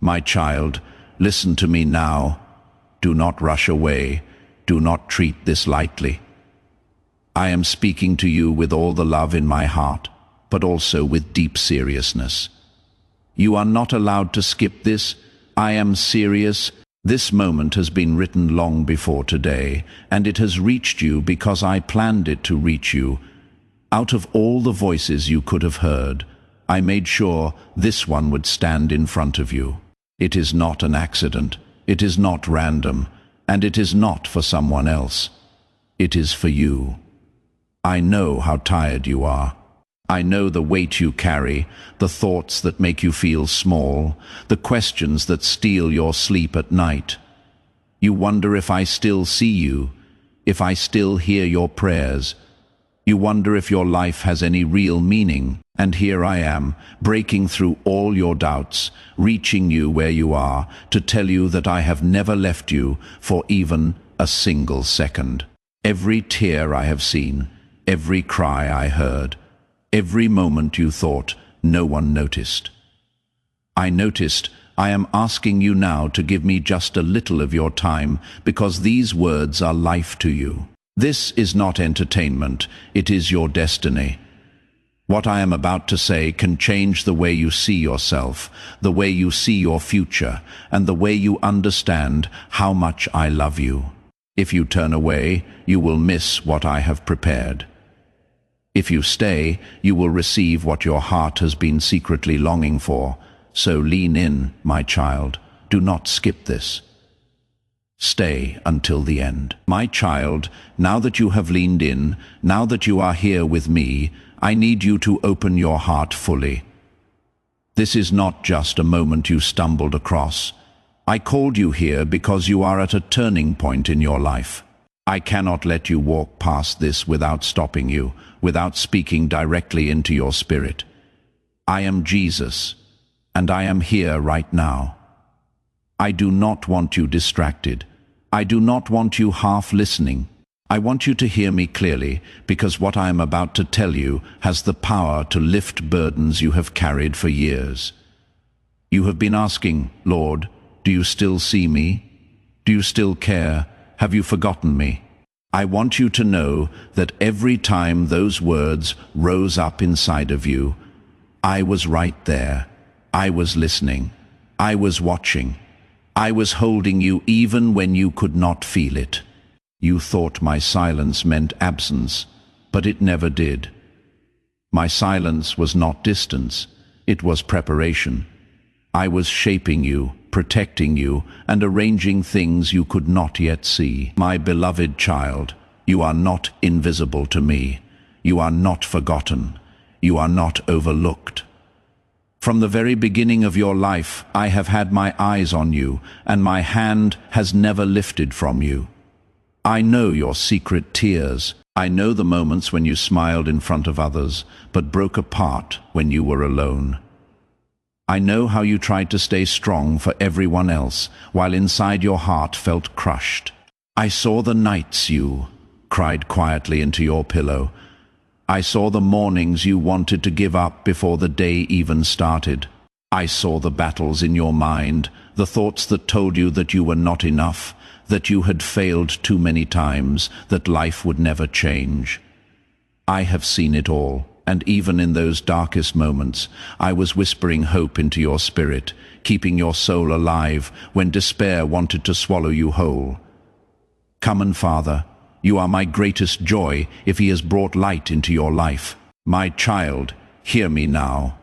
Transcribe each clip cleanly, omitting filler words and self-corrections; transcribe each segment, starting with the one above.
My child, listen to me now. Do not rush away. Do not treat this lightly. I am speaking to you with all the love in my heart, but also with deep seriousness. You are not allowed to skip this. I am serious. This moment has been written long before today, and it has reached you because I planned it to reach you. Out of all the voices you could have heard, I made sure this one would stand in front of you. It is not an accident. It is not random, and it is not for someone else. It is for you. I know how tired you are. I know the weight you carry, the thoughts that make you feel small, the questions that steal your sleep at night. You wonder if I still see you, if I still hear your prayers. You wonder if your life has any real meaning. And here I am, breaking through all your doubts, reaching you where you are, to tell you that I have never left you for even a single second. Every tear I have seen, every cry I heard, every moment you thought no one noticed. I noticed. I am asking you now to give me just a little of your time, because these words are life to you. This is not entertainment, it is your destiny. What I am about to say can change the way you see yourself, the way you see your future, and the way you understand how much I love you. If you turn away, you will miss what I have prepared. If you stay, you will receive what your heart has been secretly longing for. So lean in, my child. Do not skip this. Stay until the end. My child, now that you have leaned in, now that you are here with me, I need you to open your heart fully. This is not just a moment you stumbled across. I called you here because you are at a turning point in your life. I cannot let you walk past this without stopping you, without speaking directly into your spirit. I am Jesus, and I am here right now. I do not want you distracted. I do not want you half listening. I want you to hear me clearly, because what I am about to tell you has the power to lift burdens you have carried for years. You have been asking, Lord, do you still see me? Do you still care? Have you forgotten me? I want you to know that every time those words rose up inside of you, I was right there. I was listening. I was watching. I was holding you even when you could not feel it. You thought my silence meant absence, but it never did. My silence was not distance, it was preparation. I was shaping you, protecting you, and arranging things you could not yet see. My beloved child, you are not invisible to me. You are not forgotten. You are not overlooked. From the very beginning of your life, I have had my eyes on you, and my hand has never lifted from you. I know your secret tears. I know the moments when you smiled in front of others, but broke apart when you were alone. I know how you tried to stay strong for everyone else, while inside your heart felt crushed. I saw the nights you cried quietly into your pillow. I saw the mornings you wanted to give up before the day even started. I saw the battles in your mind, the thoughts that told you that you were not enough, that you had failed too many times, that life would never change. I have seen it all, and even in those darkest moments, I was whispering hope into your spirit, keeping your soul alive when despair wanted to swallow you whole. Come and Father, you are my greatest joy if He has brought light into your life. My child, hear me now.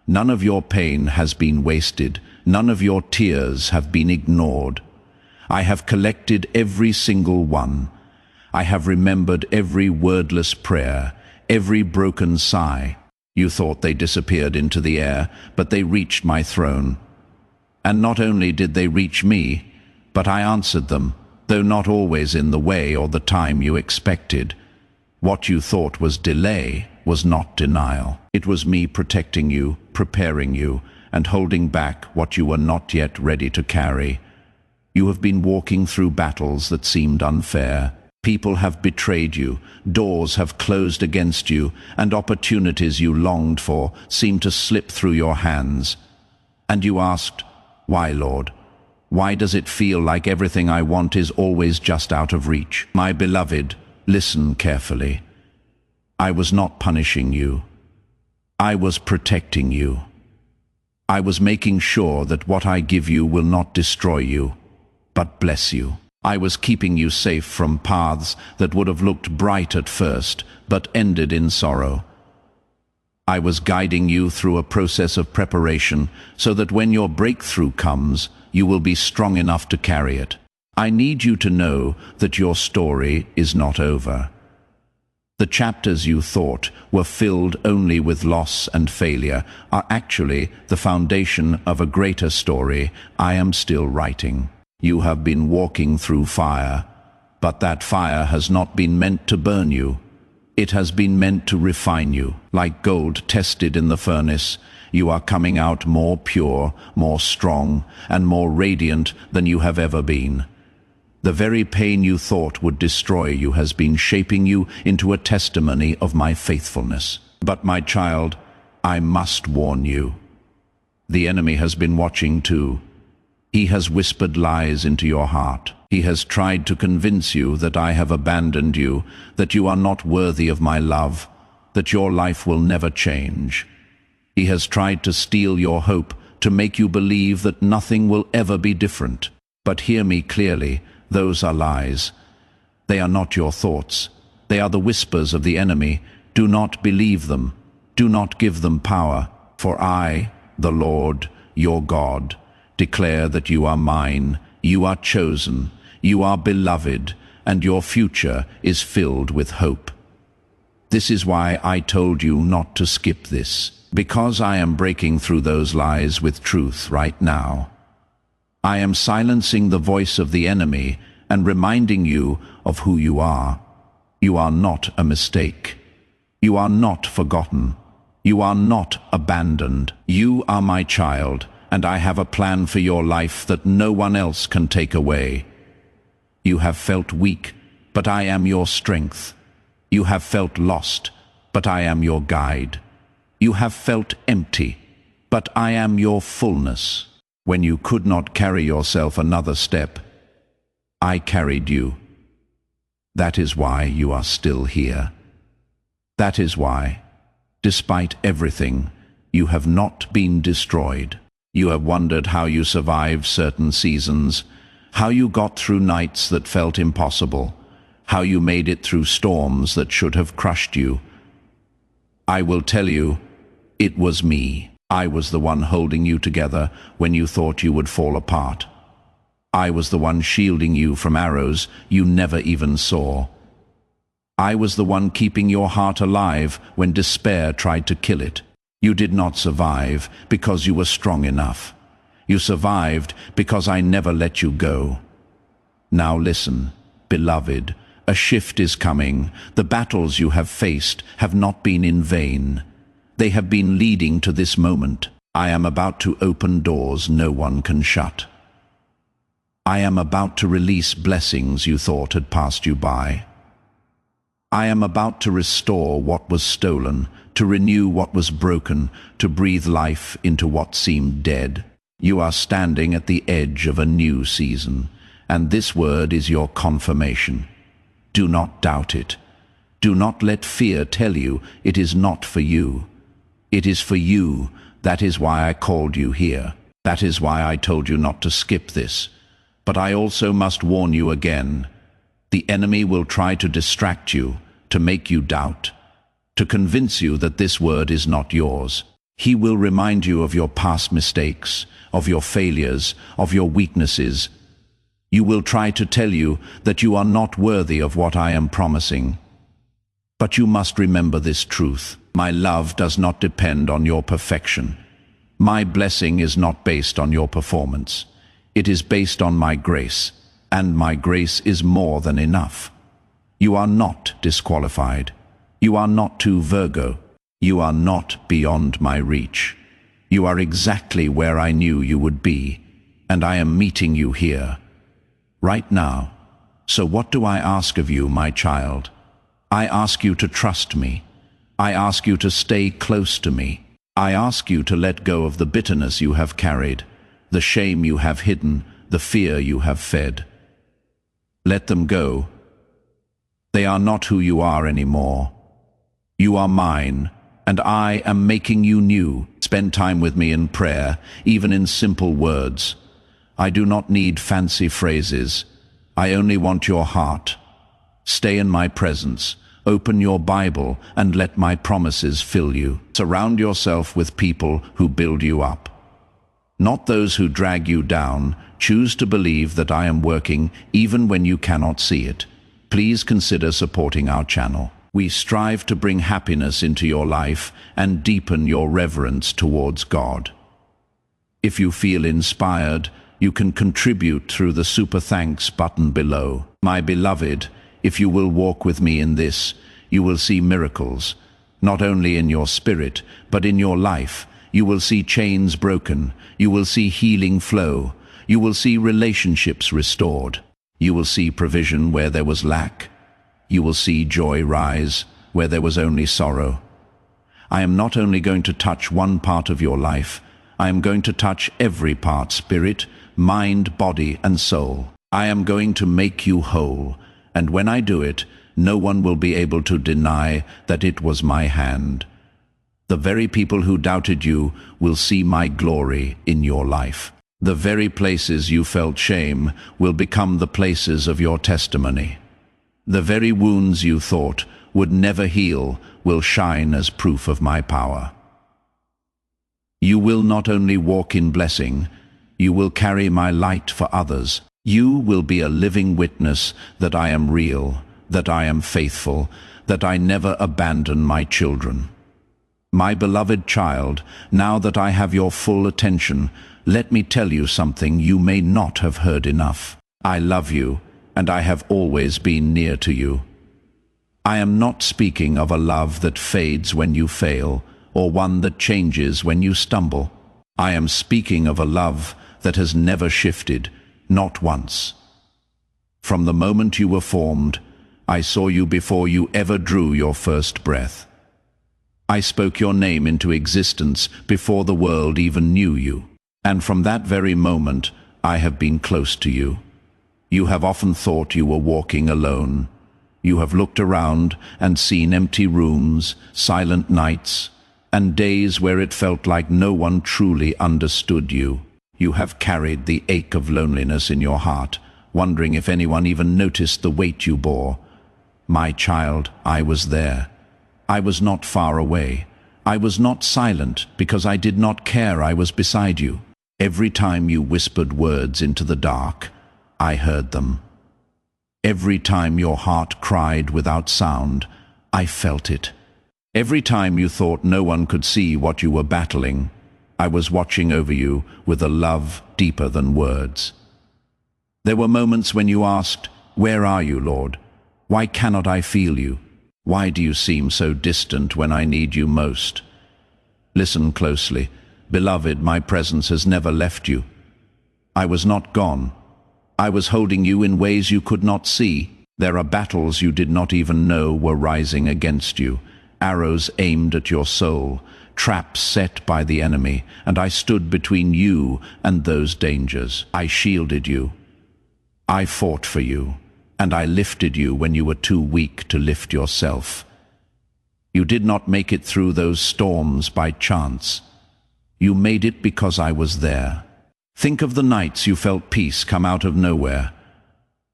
None of your pain has been wasted. None of your tears have been ignored. I have collected every single one. I have remembered every wordless prayer, every broken sigh. You thought they disappeared into the air, but they reached my throne. And not only did they reach me, but I answered them, though not always in the way or the time you expected. What you thought was delay was not denial. It was me protecting you, preparing you, and holding back what you were not yet ready to carry. You have been walking through battles that seemed unfair. People have betrayed you, doors have closed against you, and opportunities you longed for seemed to slip through your hands. And you asked, Why, Lord? Why does it feel like everything I want is always just out of reach? My beloved, listen carefully. I was not punishing you. I was protecting you. I was making sure that what I give you will not destroy you, but bless you. I was keeping you safe from paths that would have looked bright at first, but ended in sorrow. I was guiding you through a process of preparation so that when your breakthrough comes, you will be strong enough to carry it. I need you to know that your story is not over. The chapters you thought were filled only with loss and failure are actually the foundation of a greater story I am still writing. You have been walking through fire, but that fire has not been meant to burn you. It has been meant to refine you. Like gold tested in the furnace, you are coming out more pure, more strong, and more radiant than you have ever been. The very pain you thought would destroy you has been shaping you into a testimony of my faithfulness. But my child, I must warn you. The enemy has been watching too. He has whispered lies into your heart. He has tried to convince you that I have abandoned you, that you are not worthy of my love, that your life will never change. He has tried to steal your hope, to make you believe that nothing will ever be different. But hear me clearly, those are lies. They are not your thoughts. They are the whispers of the enemy. Do not believe them. Do not give them power. For I, the Lord, your God, declare that you are mine, you are chosen, you are beloved, and your future is filled with hope. This is why I told you not to skip this, because I am breaking through those lies with truth right now. I am silencing the voice of the enemy and reminding you of who you are. You are not a mistake. You are not forgotten. You are not abandoned. You are my child, and I have a plan for your life that no one else can take away. You have felt weak, but I am your strength. You have felt lost, but I am your guide. You have felt empty, but I am your fullness. When you could not carry yourself another step, I carried you. That is why you are still here. That is why, despite everything, you have not been destroyed. You have wondered how you survived certain seasons, how you got through nights that felt impossible, how you made it through storms that should have crushed you. I will tell you, it was me. I was the one holding you together when you thought you would fall apart. I was the one shielding you from arrows you never even saw. I was the one keeping your heart alive when despair tried to kill it. You did not survive because you were strong enough. You survived because I never let you go. Now listen, beloved, a shift is coming. The battles you have faced have not been in vain. They have been leading to this moment. I am about to open doors no one can shut. I am about to release blessings you thought had passed you by. I am about to restore what was stolen, to renew what was broken, to breathe life into what seemed dead. You are standing at the edge of a new season, and this word is your confirmation. Do not doubt it. Do not let fear tell you it is not for you. It is for you. That is why I called you here. That is why I told you not to skip this. But I also must warn you again. The enemy will try to distract you, to make you doubt, to convince you that this word is not yours. He will remind you of your past mistakes, of your failures, of your weaknesses. You will try to tell you that you are not worthy of what I am promising. But you must remember this truth. My love does not depend on your perfection. My blessing is not based on your performance. It is based on my grace, and my grace is more than enough. You are not disqualified. You are not too Virgo. You are not beyond my reach. You are exactly where I knew you would be, and I am meeting you here, right now. So what do I ask of you, my child? I ask you to trust me. I ask you to stay close to me. I ask you to let go of the bitterness you have carried, the shame you have hidden, the fear you have fed. Let them go. They are not who you are anymore. You are mine, and I am making you new. Spend time with me in prayer, even in simple words. I do not need fancy phrases. I only want your heart. Stay in my presence. Open your Bible and let my promises fill you. Surround yourself with people who build you up, not those who drag you down. Choose to believe that I am working even when you cannot see it. Please consider supporting our channel. We strive to bring happiness into your life and deepen your reverence towards God. If you feel inspired, you can contribute through the Super Thanks button below. My beloved, if you will walk with me in this, you will see miracles, not only in your spirit, but in your life. You will see chains broken. You will see healing flow. You will see relationships restored. You will see provision where there was lack. You will see joy rise where there was only sorrow. I am not only going to touch one part of your life, I am going to touch every part: spirit, mind, body, and soul. I am going to make you whole, and when I do it, no one will be able to deny that it was my hand. The very people who doubted you will see my glory in your life. The very places you felt shame will become the places of your testimony. The very wounds you thought would never heal will shine as proof of my power. You will not only walk in blessing, you will carry my light for others. You will be a living witness that I am real, that I am faithful, that I never abandon my children. My beloved child, now that I have your full attention, let me tell you something you may not have heard enough. I love you, and I have always been near to you. I am not speaking of a love that fades when you fail, or one that changes when you stumble. I am speaking of a love that has never shifted, not once. From the moment you were formed, I saw you before you ever drew your first breath. I spoke your name into existence before the world even knew you. And from that very moment, I have been close to you. You have often thought you were walking alone. You have looked around and seen empty rooms, silent nights, and days where it felt like no one truly understood you. You have carried the ache of loneliness in your heart, wondering if anyone even noticed the weight you bore. My child, I was there. I was not far away. I was not silent because I did not care. I was beside you. Every time you whispered words into the dark, I heard them. Every time your heart cried without sound, I felt it. Every time you thought no one could see what you were battling, I was watching over you with a love deeper than words. There were moments when you asked, "Where are you, Lord? Why cannot I feel you? Why do you seem so distant when I need you most?" Listen closely. Beloved, my presence has never left you. I was not gone. I was holding you in ways you could not see. There are battles you did not even know were rising against you, arrows aimed at your soul, traps set by the enemy, and I stood between you and those dangers. I shielded you. I fought for you, and I lifted you when you were too weak to lift yourself. You did not make it through those storms by chance. You made it because I was there. Think of the nights you felt peace come out of nowhere.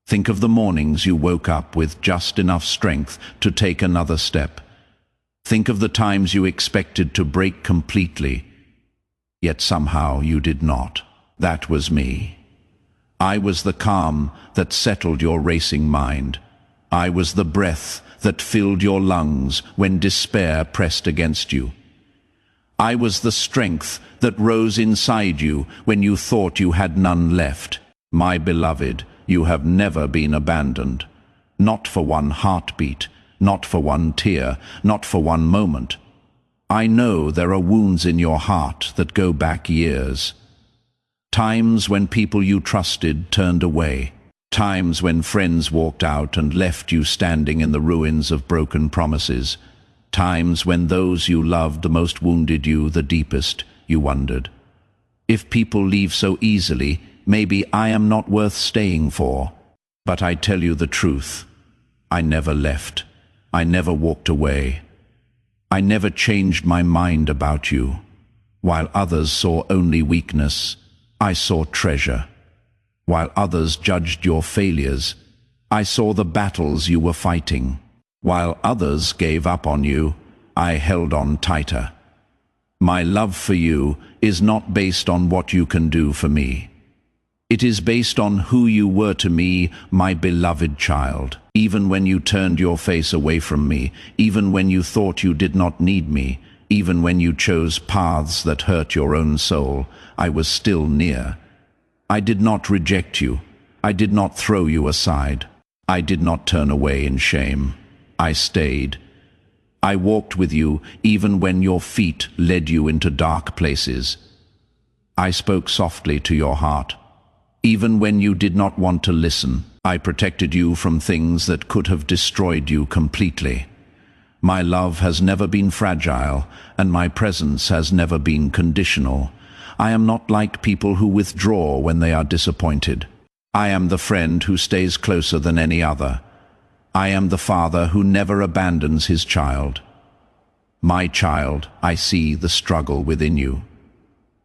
Think of the mornings you woke up with just enough strength to take another step. Think of the times you expected to break completely, yet somehow you did not. That was me. I was the calm that settled your racing mind. I was the breath that filled your lungs when despair pressed against you. I was the strength that rose inside you when you thought you had none left. My beloved, you have never been abandoned. Not for one heartbeat, not for one tear, not for one moment. I know there are wounds in your heart that go back years. Times when people you trusted turned away. Times when friends walked out and left you standing in the ruins of broken promises. Times when those you loved the most wounded you the deepest. You wondered, If people leave so easily, maybe I am not worth staying for. But I tell you the truth. I never left. I never walked away. I never changed my mind about you. While others saw only weakness, I saw treasure. While others judged your failures, I saw the battles you were fighting. While others gave up on you, I held on tighter. My love for you is not based on what you can do for me. It is based on who you were to me, my beloved child. Even when you turned your face away from me, even when you thought you did not need me, even when you chose paths that hurt your own soul, I was still near. I did not reject you. I did not throw you aside. I did not turn away in shame. I stayed. I walked with you even when your feet led you into dark places. I spoke softly to your heart. Even when you did not want to listen, I protected you from things that could have destroyed you completely. My love has never been fragile, and my presence has never been conditional. I am not like people who withdraw when they are disappointed. I am the friend who stays closer than any other. I am the father who never abandons his child. My child, I see the struggle within you.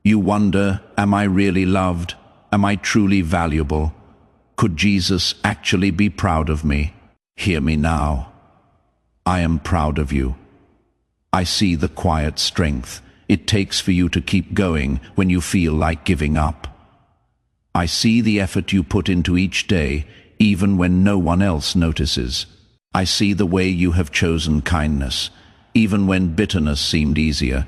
You wonder, am I really loved? Am I truly valuable? Could Jesus actually be proud of me? Hear me now. I am proud of you. I see the quiet strength it takes for you to keep going when you feel like giving up. I see the effort you put into each day, even when no one else notices. I see the way you have chosen kindness, even when bitterness seemed easier.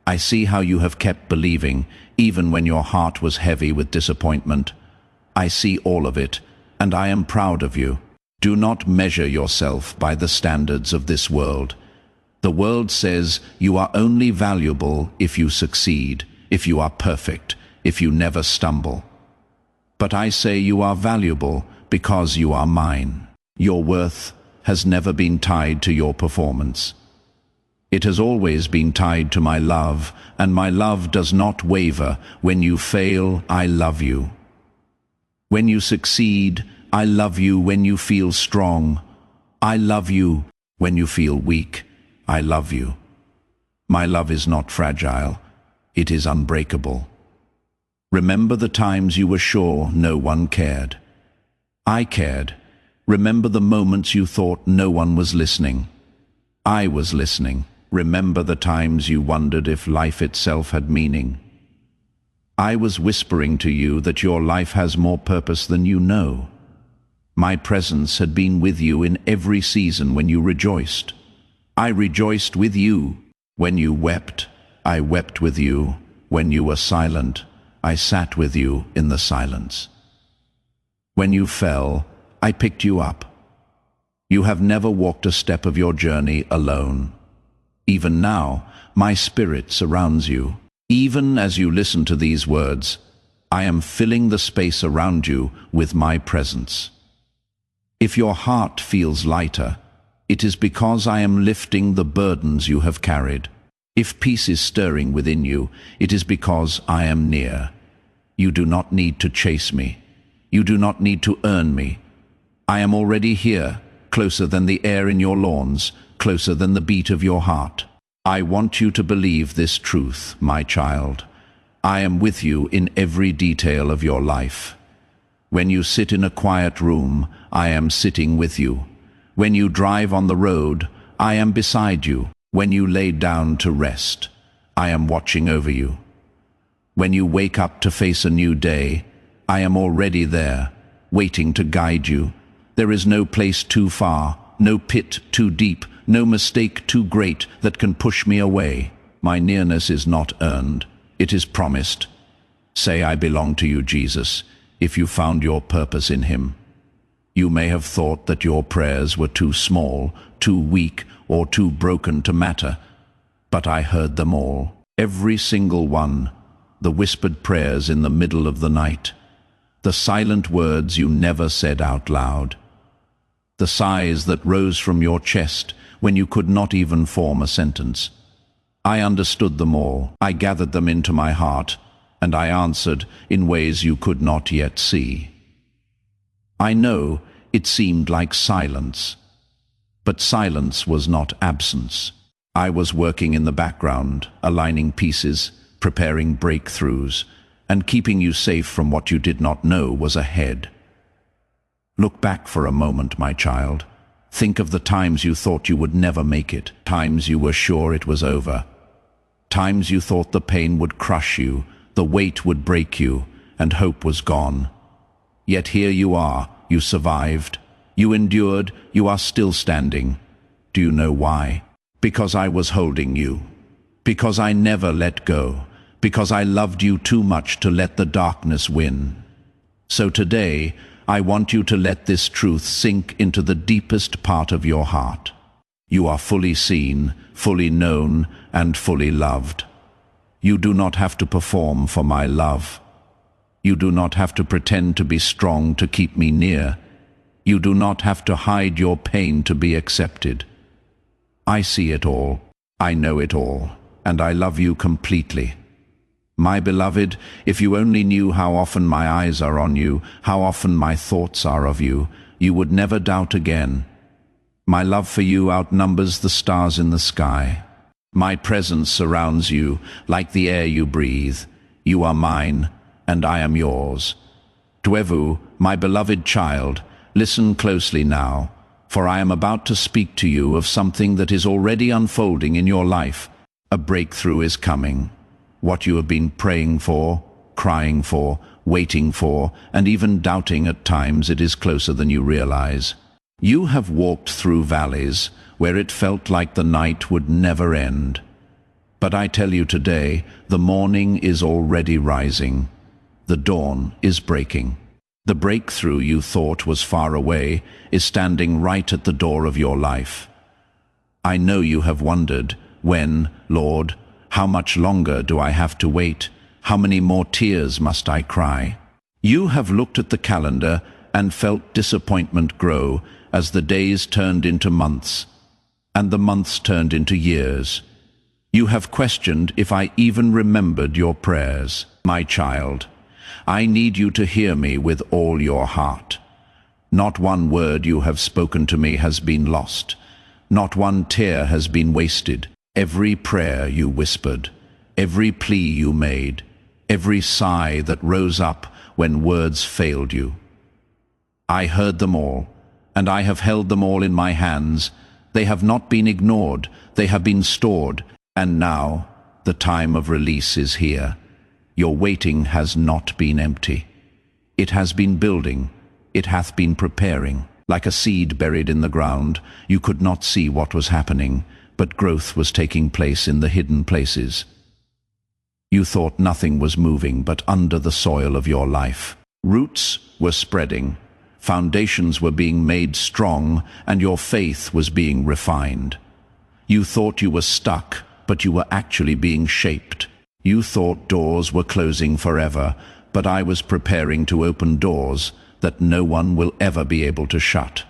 I see how you have kept believing, even when your heart was heavy with disappointment. I see all of it, and I am proud of you. Do not measure yourself by the standards of this world. The world says you are only valuable if you succeed, if you are perfect, if you never stumble. But I say you are valuable because you are mine. Your worth has never been tied to your performance. It has always been tied to my love, and my love does not waver. When you fail, I love you. When you succeed, I love you. When you feel strong, I love you. When you feel weak, I love you. My love is not fragile. It is unbreakable. Remember the times you were sure no one cared. I cared. Remember the moments you thought no one was listening. I was listening. Remember the times you wondered if life itself had meaning. I was whispering to you that your life has more purpose than you know. My presence had been with you in every season when you rejoiced. I rejoiced with you. When you wept, I wept with you. When you were silent, I sat with you in the silence. When you fell, I picked you up. You have never walked a step of your journey alone. Even now, my spirit surrounds you. Even as you listen to these words, I am filling the space around you with my presence. If your heart feels lighter, it is because I am lifting the burdens you have carried. If peace is stirring within you, it is because I am near. You do not need to chase me. You do not need to earn me. I am already here, closer than the air in your lawns, closer than the beat of your heart. I want you to believe this truth, my child. I am with you in every detail of your life. When you sit in a quiet room, I am sitting with you. When you drive on the road, I am beside you. When you lay down to rest, I am watching over you. When you wake up to face a new day, I am already there, waiting to guide you. There is no place too far, no pit too deep, no mistake too great that can push me away. My nearness is not earned. It is promised. Say, I belong to you, Jesus, if you found your purpose in him. You may have thought that your prayers were too small, too weak, or too broken to matter, but I heard them all. Every single one. The whispered prayers in the middle of the night. The silent words you never said out loud. The sighs that rose from your chest when you could not even form a sentence. I understood them all. I gathered them into my heart, and I answered in ways you could not yet see. I know it seemed like silence, but silence was not absence. I was working in the background, aligning pieces, preparing breakthroughs, and keeping you safe from what you did not know was ahead. Look back for a moment, my child. Think of the times you thought you would never make it, times you were sure it was over, times you thought the pain would crush you, the weight would break you, and hope was gone. Yet here you are, you survived, you endured, you are still standing. Do you know why? Because I was holding you. Because I never let go. Because I loved you too much to let the darkness win. So today, I want you to let this truth sink into the deepest part of your heart. You are fully seen, fully known, and fully loved. You do not have to perform for my love. You do not have to pretend to be strong to keep me near. You do not have to hide your pain to be accepted. I see it all, I know it all, and I love you completely. My beloved, if you only knew how often my eyes are on you, how often my thoughts are of you, you would never doubt again. My love for you outnumbers the stars in the sky. My presence surrounds you like the air you breathe. You are mine, and I am yours. Tuevu, my beloved child, listen closely now, for I am about to speak to you of something that is already unfolding in your life. A breakthrough is coming. What you have been praying for, crying for, waiting for, and even doubting at times, it is closer than you realize. You have walked through valleys where it felt like the night would never end. But I tell you today, the morning is already rising. The dawn is breaking. The breakthrough you thought was far away is standing right at the door of your life. I know you have wondered, when, Lord, how much longer do I have to wait? How many more tears must I cry? You have looked at the calendar and felt disappointment grow as the days turned into months, and the months turned into years. You have questioned if I even remembered your prayers. My child, I need you to hear me with all your heart. Not one word you have spoken to me has been lost. Not one tear has been wasted. Every prayer you whispered, every plea you made, every sigh that rose up when words failed you. I heard them all, and I have held them all in my hands. They have not been ignored, they have been stored, and now the time of release is here. Your waiting has not been empty. It has been building, it hath been preparing. Like a seed buried in the ground, you could not see what was happening, but growth was taking place in the hidden places. You thought nothing was moving but under the soil of your life. Roots were spreading, foundations were being made strong, and your faith was being refined. You thought you were stuck, but you were actually being shaped. You thought doors were closing forever, but I was preparing to open doors that no one will ever be able to shut.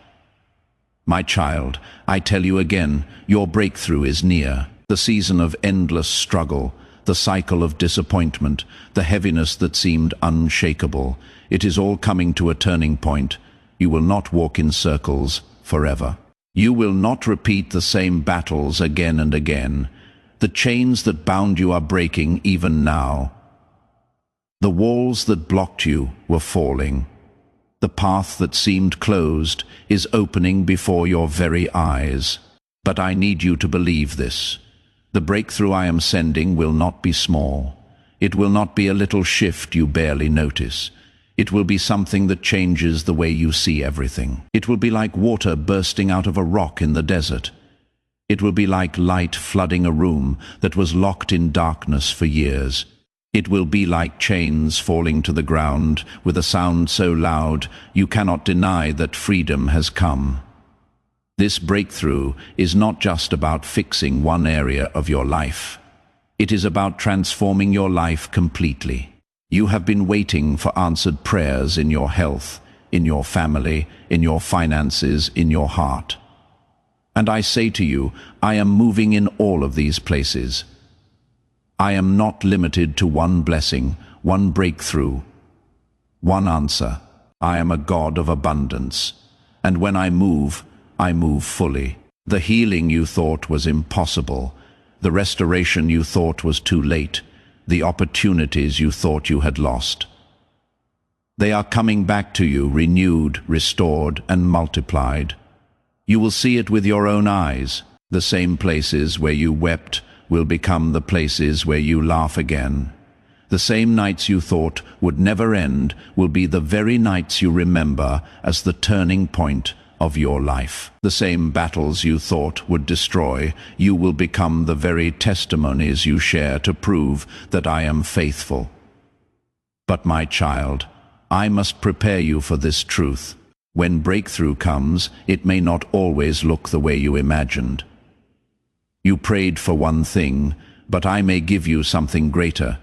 My child, I tell you again, your breakthrough is near. The season of endless struggle, the cycle of disappointment, the heaviness that seemed unshakable, it is all coming to a turning point. You will not walk in circles forever. You will not repeat the same battles again and again. The chains that bound you are breaking even now. The walls that blocked you were falling. The path that seemed closed is opening before your very eyes. But I need you to believe this. The breakthrough I am sending will not be small. It will not be a little shift you barely notice. It will be something that changes the way you see everything. It will be like water bursting out of a rock in the desert. It will be like light flooding a room that was locked in darkness for years. It will be like chains falling to the ground with a sound so loud you cannot deny that freedom has come. This breakthrough is not just about fixing one area of your life. It is about transforming your life completely. You have been waiting for answered prayers in your health, in your family, in your finances, in your heart. And I say to you, I am moving in all of these places. I am not limited to one blessing, one breakthrough, one answer. I am a God of abundance, and when I move fully. The healing you thought was impossible, the restoration you thought was too late, the opportunities you thought you had lost. They are coming back to you, renewed, restored, and multiplied. You will see it with your own eyes. The same places where you wept will become the places where you laugh again. The same nights you thought would never end will be the very nights you remember as the turning point of your life. The same battles you thought would destroy, you will become the very testimonies you share to prove that I am faithful. But my child, I must prepare you for this truth. When breakthrough comes, it may not always look the way you imagined. You prayed for one thing, but I may give you something greater.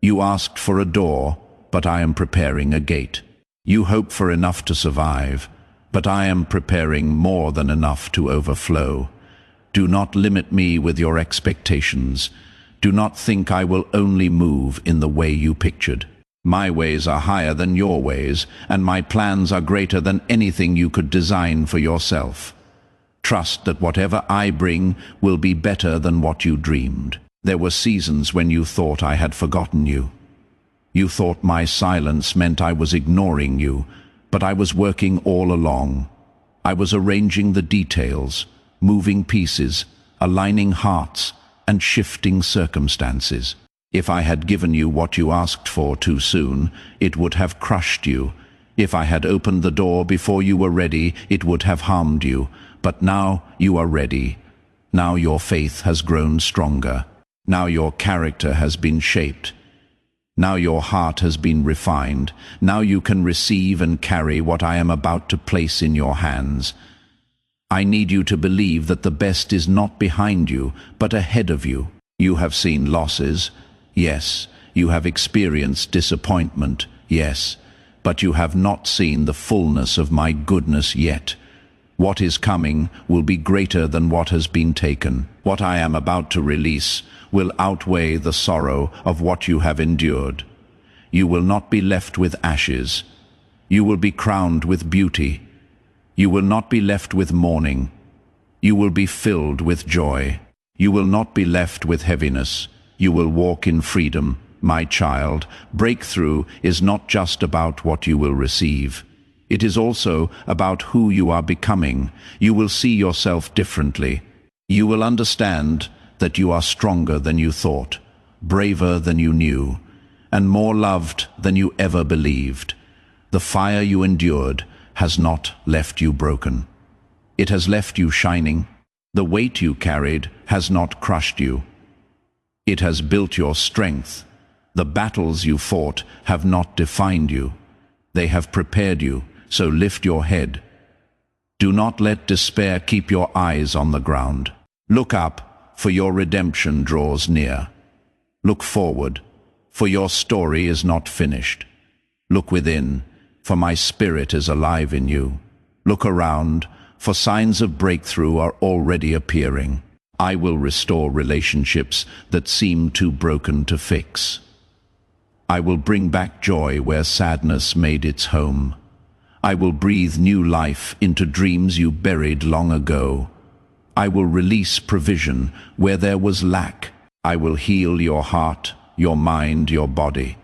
You asked for a door, but I am preparing a gate. You hope for enough to survive, but I am preparing more than enough to overflow. Do not limit me with your expectations. Do not think I will only move in the way you pictured. My ways are higher than your ways, and my plans are greater than anything you could design for yourself. Trust that whatever I bring will be better than what you dreamed. There were seasons when you thought I had forgotten you. You thought my silence meant I was ignoring you, but I was working all along. I was arranging the details, moving pieces, aligning hearts, and shifting circumstances. If I had given you what you asked for too soon, it would have crushed you. If I had opened the door before you were ready, it would have harmed you. But now you are ready. Now your faith has grown stronger. Now your character has been shaped. Now your heart has been refined. Now you can receive and carry what I am about to place in your hands. I need you to believe that the best is not behind you, but ahead of you. You have seen losses, yes. You have experienced disappointment, yes. But you have not seen the fullness of my goodness yet. What is coming will be greater than what has been taken. What I am about to release will outweigh the sorrow of what you have endured. You will not be left with ashes. You will be crowned with beauty. You will not be left with mourning. You will be filled with joy. You will not be left with heaviness. You will walk in freedom, my child. Breakthrough is not just about what you will receive. It is also about who you are becoming. You will see yourself differently. You will understand that you are stronger than you thought, braver than you knew, and more loved than you ever believed. The fire you endured has not left you broken. It has left you shining. The weight you carried has not crushed you. It has built your strength. The battles you fought have not defined you. They have prepared you, so lift your head. Do not let despair keep your eyes on the ground. Look up, for your redemption draws near. Look forward, for your story is not finished. Look within, for my spirit is alive in you. Look around, for signs of breakthrough are already appearing. I will restore relationships that seem too broken to fix. I will bring back joy where sadness made its home. I will breathe new life into dreams you buried long ago. I will release provision where there was lack. I will heal your heart, your mind, your body.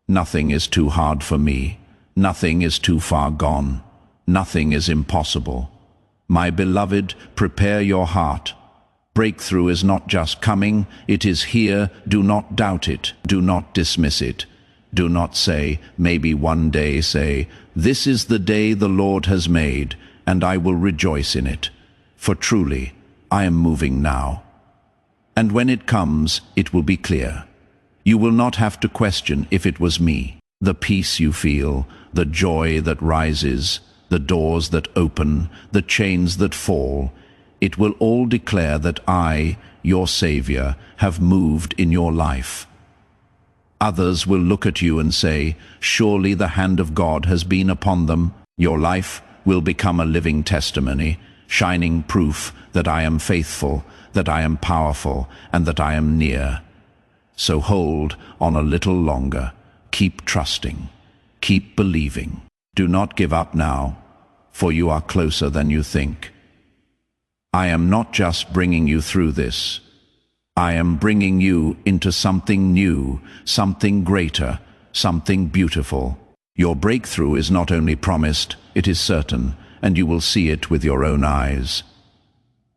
Nothing is too hard for me. Nothing is too far gone. Nothing is impossible. My beloved, prepare your heart. Breakthrough is not just coming, it is here. Do not doubt it. Do not dismiss it. Do not say, maybe one day. Say, this is the day the Lord has made, and I will rejoice in it. For truly, I am moving now. And when it comes, it will be clear. You will not have to question if it was me. The peace you feel, the joy that rises, the doors that open, the chains that fall, it will all declare that I, your Savior, have moved in your life. Others will look at you and say, surely the hand of God has been upon them. Your life will become a living testimony, shining proof that I am faithful, that I am powerful, and that I am near. So hold on a little longer. Keep trusting. Keep believing. Do not give up now, for you are closer than you think. I am not just bringing you through this. I am bringing you into something new, something greater, something beautiful. Your breakthrough is not only promised, it is certain, and you will see it with your own eyes.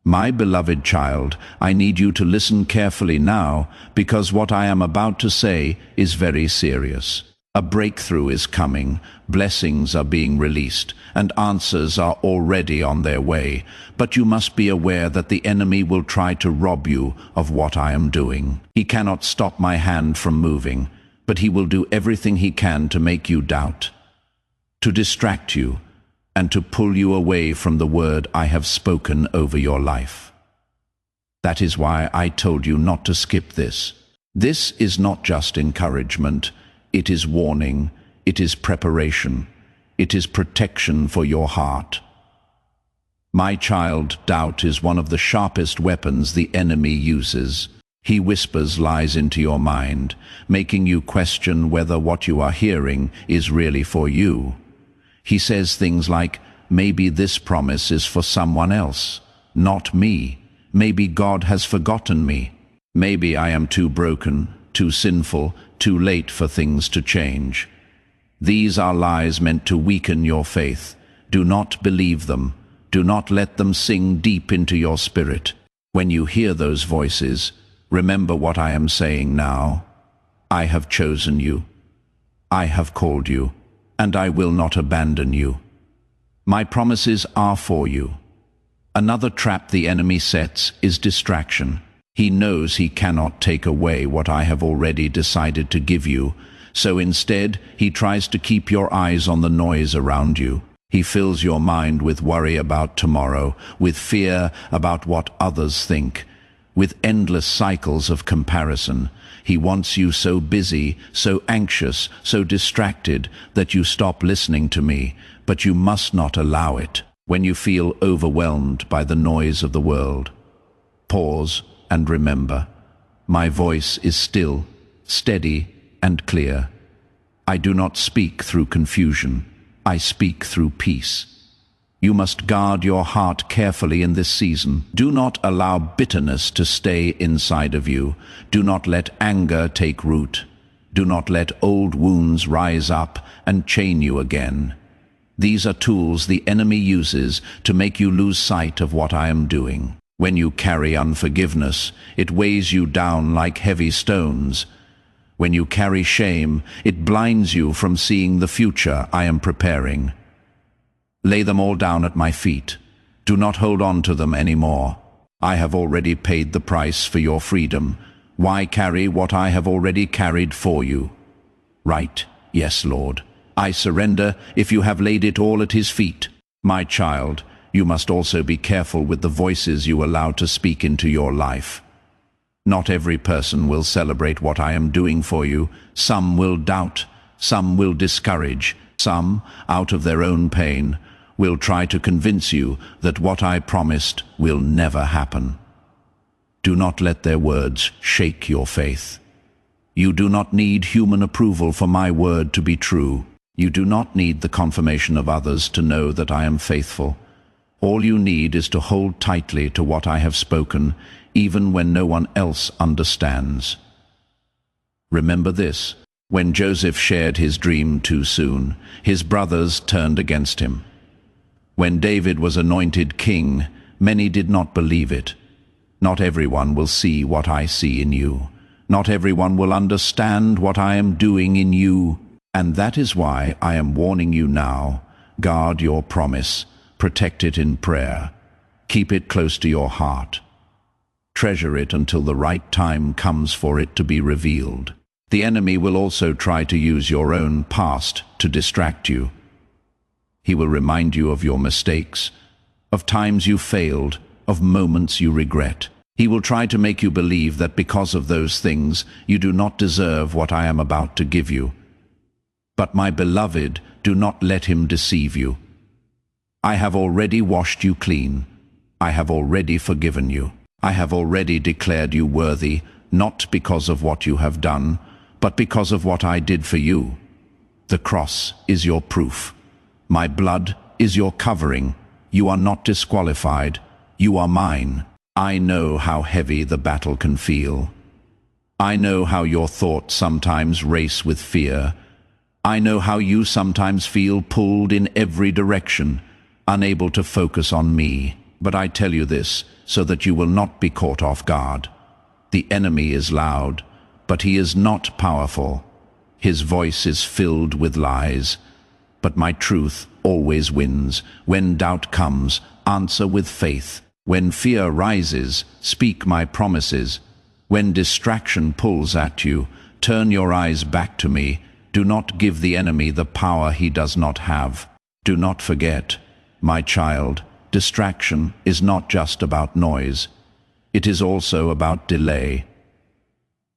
My beloved child, I need you to listen carefully now, because what I am about to say is very serious. A breakthrough is coming, blessings are being released, and answers are already on their way. But you must be aware that the enemy will try to rob you of what I am doing. He cannot stop my hand from moving, but he will do everything he can to make you doubt, to distract you, and to pull you away from the word I have spoken over your life. That is why I told you not to skip this. This is not just encouragement. It is warning, it is preparation, it is protection for your heart. My child, doubt is one of the sharpest weapons the enemy uses. He whispers lies into your mind, making you question whether what you are hearing is really for you. He says things like, maybe this promise is for someone else, not me. Maybe God has forgotten me. Maybe I am too broken, too sinful, too late for things to change. These are lies meant to weaken your faith. Do not believe them. Do not let them sing deep into your spirit. When you hear those voices, remember what I am saying now. I have chosen you. I have called you, and I will not abandon you. My promises are for you. Another trap the enemy sets is distraction. He knows he cannot take away what I have already decided to give you, so instead he tries to keep your eyes on the noise around you. He fills your mind with worry about tomorrow, with fear about what others think, with endless cycles of comparison. He wants you so busy, so anxious, so distracted that you stop listening to me, but you must not allow it. When you feel overwhelmed by the noise of the world, pause and remember, my voice is still, steady, and clear. I do not speak through confusion. I speak through peace. You must guard your heart carefully in this season. Do not allow bitterness to stay inside of you. Do not let anger take root. Do not let old wounds rise up and chain you again. These are tools the enemy uses to make you lose sight of what I am doing. When you carry unforgiveness, it weighs you down like heavy stones. When you carry shame, it blinds you from seeing the future I am preparing. Lay them all down at my feet. Do not hold on to them anymore. I have already paid the price for your freedom. Why carry what I have already carried for you? Right, yes, Lord. I surrender if you have laid it all at his feet. My child, you must also be careful with the voices you allow to speak into your life. Not every person will celebrate what I am doing for you. Some will doubt, some will discourage, some, out of their own pain, will try to convince you that what I promised will never happen. Do not let their words shake your faith. You do not need human approval for my word to be true. You do not need the confirmation of others to know that I am faithful. All you need is to hold tightly to what I have spoken, even when no one else understands. Remember this: when Joseph shared his dream too soon, his brothers turned against him. When David was anointed king, many did not believe it. Not everyone will see what I see in you. Not everyone will understand what I am doing in you. And that is why I am warning you now. Guard your promise. Protect it in prayer. Keep it close to your heart. Treasure it until the right time comes for it to be revealed. The enemy will also try to use your own past to distract you. He will remind you of your mistakes, of times you failed, of moments you regret. He will try to make you believe that because of those things, you do not deserve what I am about to give you. But my beloved, do not let him deceive you. I have already washed you clean. I have already forgiven you. I have already declared you worthy, not because of what you have done, but because of what I did for you. The cross is your proof. My blood is your covering. You are not disqualified. You are mine. I know how heavy the battle can feel. I know how your thoughts sometimes race with fear. I know how you sometimes feel pulled in every direction, unable to focus on me. But I tell you this so that you will not be caught off guard. The enemy is loud, but he is not powerful. His voice is filled with lies. But my truth always wins. When doubt comes, answer with faith. When fear rises, speak my promises. When distraction pulls at you, turn your eyes back to me. Do not give the enemy the power he does not have. Do not forget, my child, distraction is not just about noise. It is also about delay.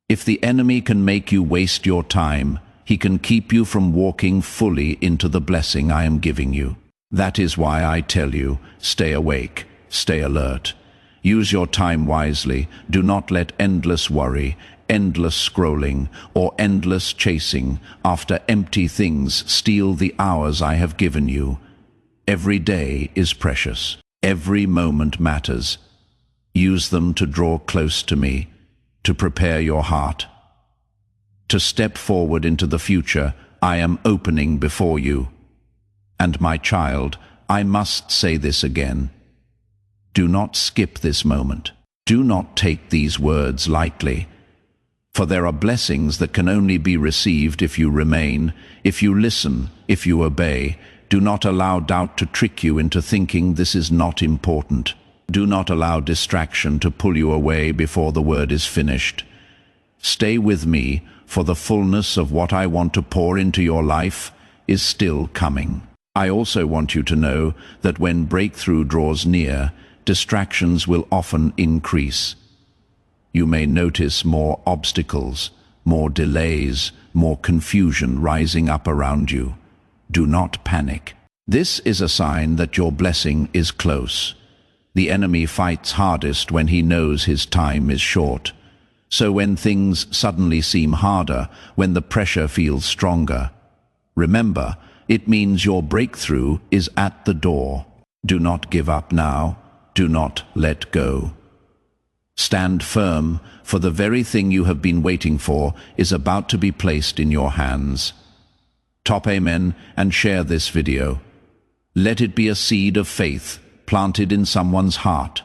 If the enemy can make you waste your time, he can keep you from walking fully into the blessing I am giving you. That is why I tell you, stay awake, stay alert. Use your time wisely. Do not let endless worry, endless scrolling, or endless chasing after empty things steal the hours I have given you. Every day is precious. Every moment matters. Use them to draw close to me, to prepare your heart. To step forward into the future I am opening before you. And my child, I must say this again. Do not skip this moment. Do not take these words lightly. For there are blessings that can only be received if you remain, if you listen, if you obey. Do not allow doubt to trick you into thinking this is not important. Do not allow distraction to pull you away before the word is finished. Stay with me, for the fullness of what I want to pour into your life is still coming. I also want you to know that when breakthrough draws near, distractions will often increase. You may notice more obstacles, more delays, more confusion rising up around you. Do not panic. This is a sign that your blessing is close. The enemy fights hardest when he knows his time is short. So when things suddenly seem harder, when the pressure feels stronger, remember, it means your breakthrough is at the door. Do not give up now. Do not let go. Stand firm, for the very thing you have been waiting for is about to be placed in your hands. Top amen and share this video. Let it be a seed of faith planted in someone's heart.